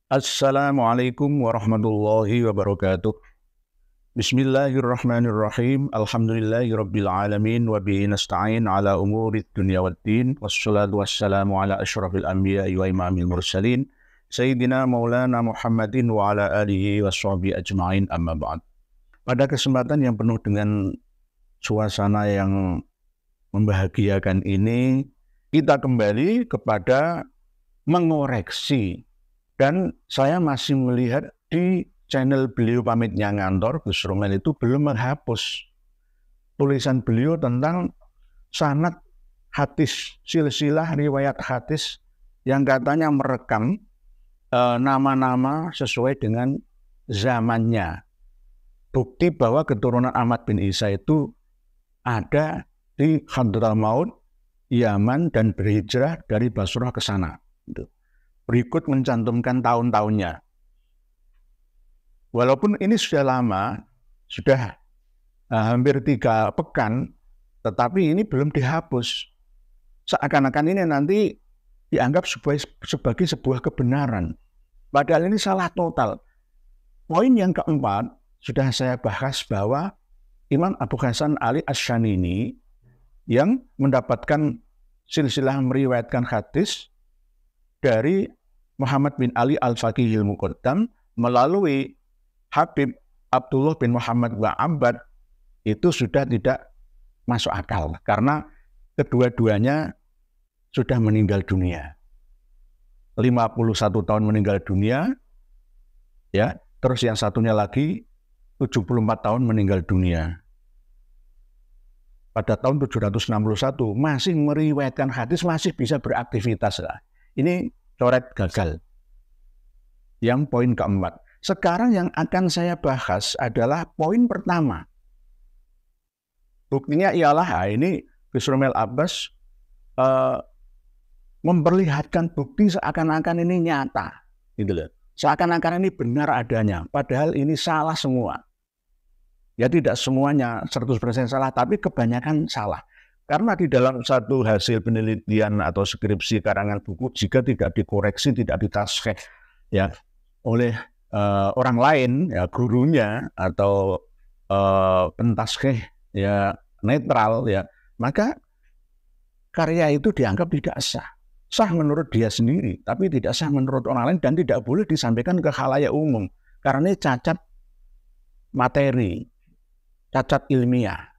Assalamualaikum warahmatullahi wabarakatuh. Bismillahirrahmanirrahim. Alhamdulillahirabbil alamin wa bihi nasta'in ala umurid dunya waddin. Wassalatu wassalamu ala asyrafil anbiya'i wa imamil mursalin Sayyidina Maulana Muhammadin wa ala alihi washabihi ajma'in, amma ba'd. Pada kesempatan yang penuh dengan suasana yang membahagiakan ini, kita kembali kepada mengoreksi. Dan saya masih melihat di channel beliau pamitnya ngantor, Gus Romel itu belum menghapus tulisan beliau tentang sanad hadis, silsilah riwayat hadis yang katanya merekam nama-nama sesuai dengan zamannya. Bukti bahwa keturunan Ahmad bin Isa itu ada di Hadramaut, Yaman, dan berhijrah dari Basrah ke sana. Berikut mencantumkan tahun-tahunnya. Walaupun ini sudah lama, sudah hampir 3 pekan, tetapi ini belum dihapus. Seakan-akan ini nanti dianggap sebagai sebuah kebenaran. Padahal ini salah total. Poin yang keempat, sudah saya bahas bahwa Imam Abu Hasan Ali Asy-Syanini yang mendapatkan silsilah meriwayatkan hadis dari Muhammad bin Ali Al-Faqihil Muqaddam melalui Habib Abdullah bin Muhammad wa Abbad itu sudah tidak masuk akal karena kedua-duanya sudah meninggal dunia. 51 tahun meninggal dunia, ya, terus yang satunya lagi 74 tahun meninggal dunia. Pada tahun 761 masih meriwayatkan hadis, masih bisa beraktivitas lah. Ini coret gagal. Yang poin keempat. Sekarang yang akan saya bahas adalah poin pertama. Buktinya ialah ini Gus Romel Abbas memperlihatkan bukti seakan-akan ini nyata, gitu loh. Seakan-akan ini benar adanya, padahal ini salah semua. Ya tidak semuanya 100% salah, tapi kebanyakan salah. Karena di dalam satu hasil penelitian atau skripsi karangan buku, jika tidak dikoreksi, tidak ditasheh ya oleh orang lain, ya gurunya atau pentasheh ya netral, ya maka karya itu dianggap tidak sah. Sah menurut dia sendiri, tapi tidak sah menurut orang lain dan tidak boleh disampaikan ke khalayak umum karena ini cacat materi, cacat ilmiah.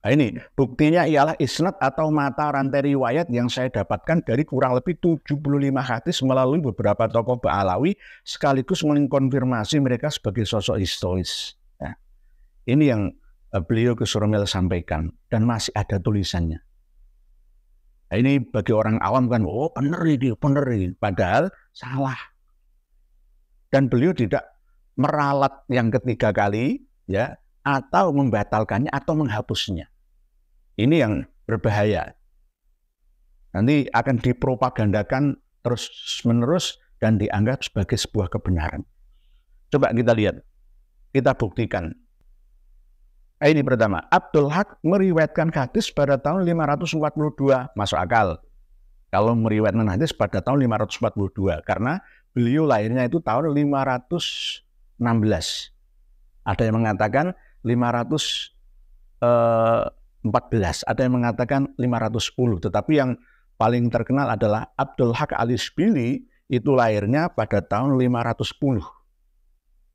Nah ini buktinya ialah isnad atau mata rantai riwayat yang saya dapatkan dari kurang lebih 75 hadis melalui beberapa tokoh Ba'alawi sekaligus mengkonfirmasi mereka sebagai sosok historis. Ya. Ini yang beliau Gus Romel sampaikan dan masih ada tulisannya. Nah, ini bagi orang awam kan, oh benar ini, padahal salah. Dan beliau tidak meralat yang ketiga kali, ya, atau membatalkannya atau menghapusnya. Ini yang berbahaya. Nanti akan dipropagandakan terus-menerus dan dianggap sebagai sebuah kebenaran. Coba kita lihat, kita buktikan. Ini pertama, Abdul Haq meriwayatkan hadis pada tahun 542, masuk akal. Kalau meriwayatkan hadis pada tahun 542, karena beliau lahirnya itu tahun 516. Ada yang mengatakan 514, ada yang mengatakan 510, tetapi yang paling terkenal adalah Abdul Haq Al-Isbili, itu lahirnya pada tahun 510.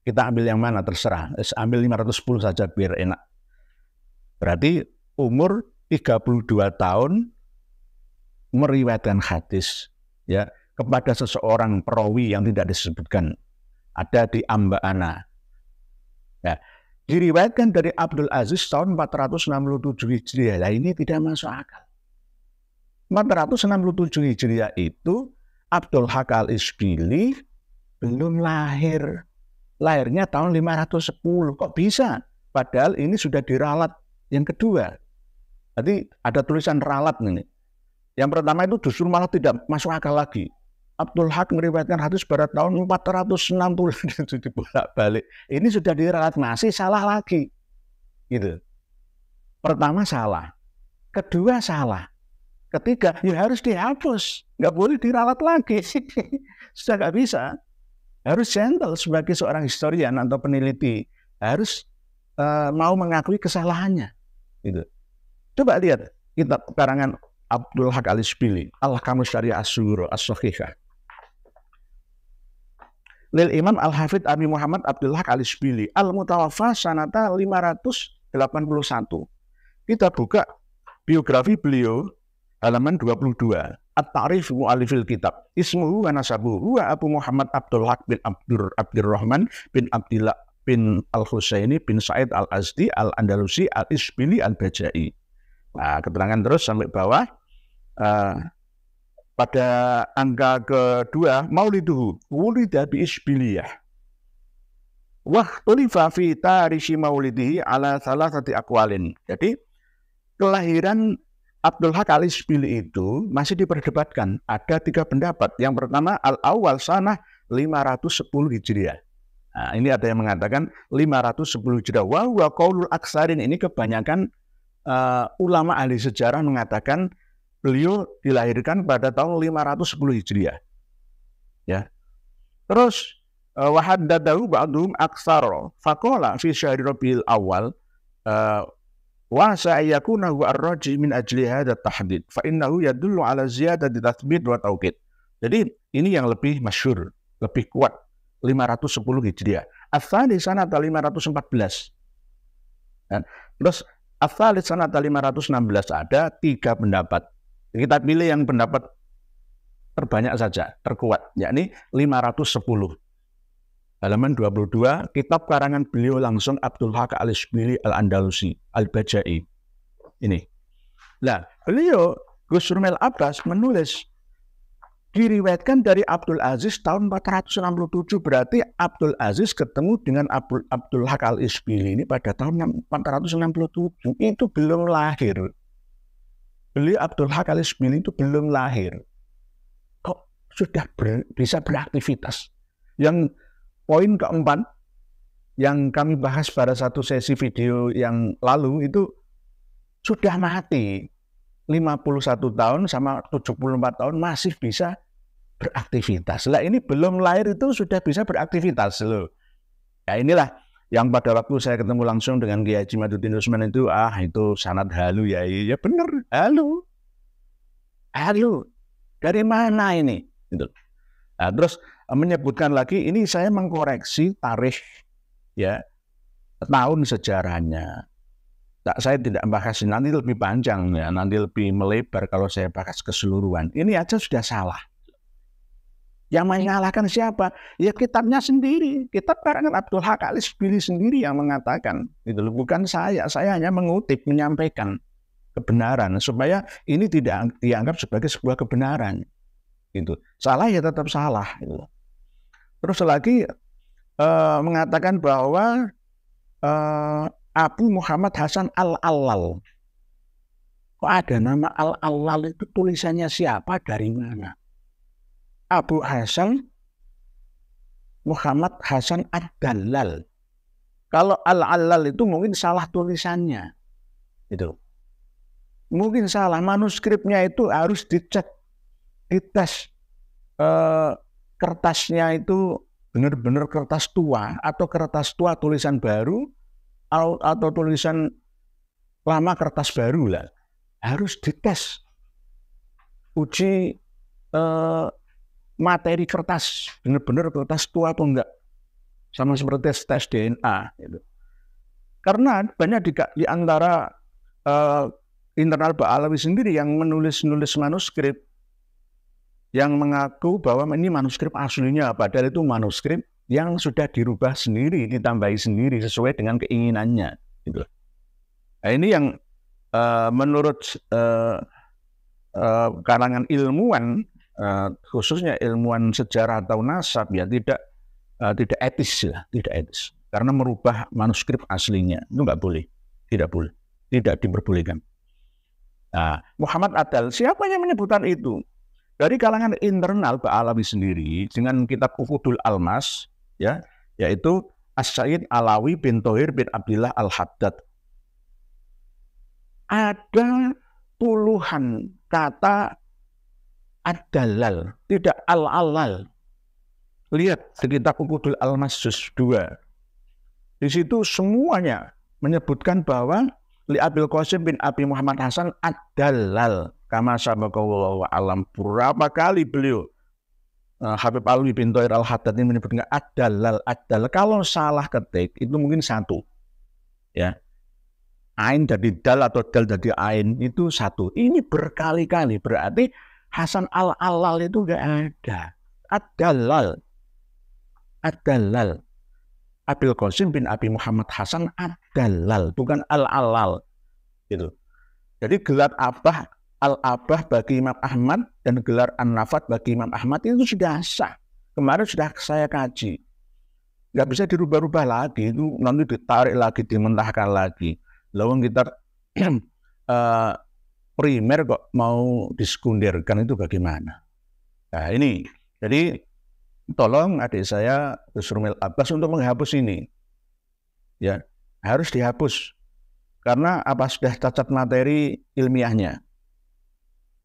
Kita ambil yang mana terserah, ambil 510 saja biar enak. Berarti umur 32 tahun meriwayatkan hadis, ya, kepada seseorang perawi yang tidak disebutkan, ada di Amba'ana. Ya, diriwayatkan dari Abdul Aziz tahun 467 Hijriah. Nah, ini tidak masuk akal. 467 Hijriah itu Abdul Haq Al-Isbili belum lahir. Lahirnya tahun 510. Kok bisa? Padahal ini sudah diralat yang kedua. Jadi ada tulisan ralat ini. Yang pertama itu justru malah tidak masuk akal lagi. Abdul Haq meriwayatkan hadis pada tahun 460 dibolak-balik. Ini sudah diralat, masih salah lagi. Gitu. Pertama salah, kedua salah, ketiga, ya harus dihapus, nggak boleh dirawat lagi. Sudah nggak bisa. Harus gentle sebagai seorang historian atau peneliti, harus mau mengakui kesalahannya. Gitu. Coba lihat kitab karangan Abdul Haq Al-Ishbili, Al-Kamus Syariah As-Sughra As-Sahihah. Lil Imam Al-Hafidh Abi Muhammad Abdul Haq Al-Ishbili, Al-Mutawaffa sanata 581. Kita buka biografi beliau halaman 22. At-Ta'rif Mu'alifil Kitab. Ismuhu wa nasabuhu wa Abu Muhammad Abdul Haq bin Abdurrahman bin Abdillah bin Al-Husaini bin Sa'id Al-Azdi Al-Andalusi Al-Ishbili Al-Bajai. Nah, keterangan terus sampai bawah. Pada angka kedua, Mauliduhu wulida bi Ishbiliyah. Wah, tulifa fi tarihi maulidihi ala salasati aqwalin. Jadi, kelahiran Abdul Haq Al-Ishbili itu masih diperdebatkan. Ada 3 pendapat. Yang pertama, al-awwal sanah 510 Hijriah. Nah, ini ada yang mengatakan 510 Hijriah. Wa huwa qaulul aksarin. Ini kebanyakan ulama ahli sejarah mengatakan beliau dilahirkan pada tahun 510 Hijriah. Ya. Terus wa haddadahu ba'dhum aktsar. Faqala fi syahri Rabiul Awal wa sa'yakuna huwa ar-raji min ajli hadha tahdid fa innahu yadullu ala ziyadati tathbit wa tauqid. Jadi ini yang lebih masyhur, lebih kuat 510 Hijriah. Ats-tsani sanata 514. Dan terus ats-tsalits sanata 516. Ada 3 pendapat. Kita pilih yang pendapat terbanyak saja, terkuat, yakni 510. Halaman 22, kitab karangan beliau langsung Abdul Haq Al-Ishbili Al-Andalusi Al-Bajai. Ini. Nah, beliau Gus Rumel Abbas menulis diriwayatkan dari Abdul Aziz tahun 467, berarti Abdul Aziz ketemu dengan Abdul Haq Al-Ishbili ini pada tahun 467. Itu belum lahir. Beliau Abdul Haq Al-Ishbili itu belum lahir. Kok sudah bisa beraktivitas? Yang poin keempat yang kami bahas pada satu sesi video yang lalu itu sudah mati. 51 tahun sama 74 tahun masih bisa beraktivitas. Lah ini belum lahir itu sudah bisa beraktivitas loh. Ya inilah yang pada waktu saya ketemu langsung dengan Kiai Haji Maduddin Usman itu sanad halu ya. Ya benar, halu. Halu. Dari mana ini? Gitu. Nah, terus menyebutkan lagi, ini saya mengkoreksi tarikh ya, tahun sejarahnya. Saya tidak bahas, nanti lebih panjang ya, nanti lebih melebar kalau saya bahas keseluruhan. Ini aja sudah salah. Yang menyalahkan siapa? Ya kitabnya sendiri. Kitab karangan Abdul Haq Al-Ishbili sendiri yang mengatakan. Itu bukan saya. Saya hanya mengutip, menyampaikan kebenaran supaya ini tidak dianggap sebagai sebuah kebenaran. Gitu. Salah ya tetap salah. Gitu. Terus lagi mengatakan bahwa Abu Muhammad Hasan Al-Allal. Kok ada nama Al-Allal itu tulisannya siapa, dari mana? Abu Hasan Muhammad Hasan Ad-Dallal. Kalau Al-Allal itu mungkin salah tulisannya. Itu. Mungkin salah, manuskripnya itu harus dicek, dites. Kertasnya itu benar-benar kertas tua atau kertas tua tulisan baru atau tulisan lama kertas baru lah. Harus dites, uji materi kertas, benar-benar kertas tua atau enggak, sama seperti tes DNA gitu. Karena banyak di antara internal Ba'alawi sendiri yang menulis manuskrip yang mengaku bahwa ini manuskrip aslinya, padahal itu manuskrip yang sudah dirubah sendiri, ditambahi sendiri sesuai dengan keinginannya. Gitu. Nah, ini yang menurut kalangan ilmuwan, khususnya ilmuwan sejarah atau nasab, ya tidak etis lah, tidak etis. Karena merubah manuskrip aslinya itu nggak boleh, tidak boleh, tidak diperbolehkan. Nah, Muhammad Adal, siapa yang menyebutkan itu? Dari kalangan internal Ba'alawi sendiri dengan kitab Ufudul Almas, ya, yaitu As-Sayyid Alawi bin Thohir bin Abdillah Al-Haddad. Ada puluhan kata ad-dalal, tidak al-alal. Lihat di kitab Uqudul Al-Masjus 2. Di situ semuanya menyebutkan bahwa li Abil Qasim bin Abi Muhammad Hasan ad-dalal. Kama sabaqallahu alam. Berapa kali beliau Habib Alwi bin Thohir Al-Haddad ini menyebutkan ad-dalal, ad-dalal. Kalau salah ketik itu mungkin satu. Ya. Ain jadi dal atau dal jadi ain itu satu. Ini berkali-kali, berarti Hasan al-alal itu enggak ada. Ad-dalal. Ad-dalal. Abil Qasim bin Abi Muhammad Hasan ad-dalal, bukan al-alal. Gitu. Jadi gelar Abah, al-Abah bagi Imam Ahmad dan gelar an-Nafat bagi Imam Ahmad itu sudah sah. Kemarin sudah saya kaji. Nggak bisa dirubah-rubah lagi, itu nanti ditarik lagi, dimentahkan lagi. Lalu kita primer kok mau disekunderkan itu bagaimana? Nah ini, jadi tolong adik saya Gus Rumil Abbas untuk menghapus ini. Ya, harus dihapus. Karena apa sudah cacat materi ilmiahnya.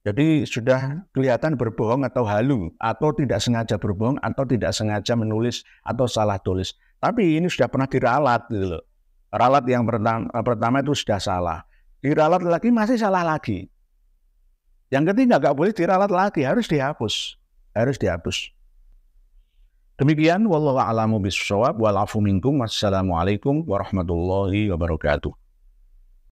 Jadi sudah kelihatan berbohong atau halu, atau tidak sengaja berbohong, atau tidak sengaja menulis atau salah tulis. Tapi ini sudah pernah diralat gitu loh. Ralat yang pertama itu sudah salah. Diralat lagi masih salah lagi. Yang ketiga nggak boleh diralat lagi, harus dihapus. Harus dihapus. Demikian wallahu a'lamu bishawab wal afu minkum. Wassalamualaikum warahmatullahi wabarakatuh.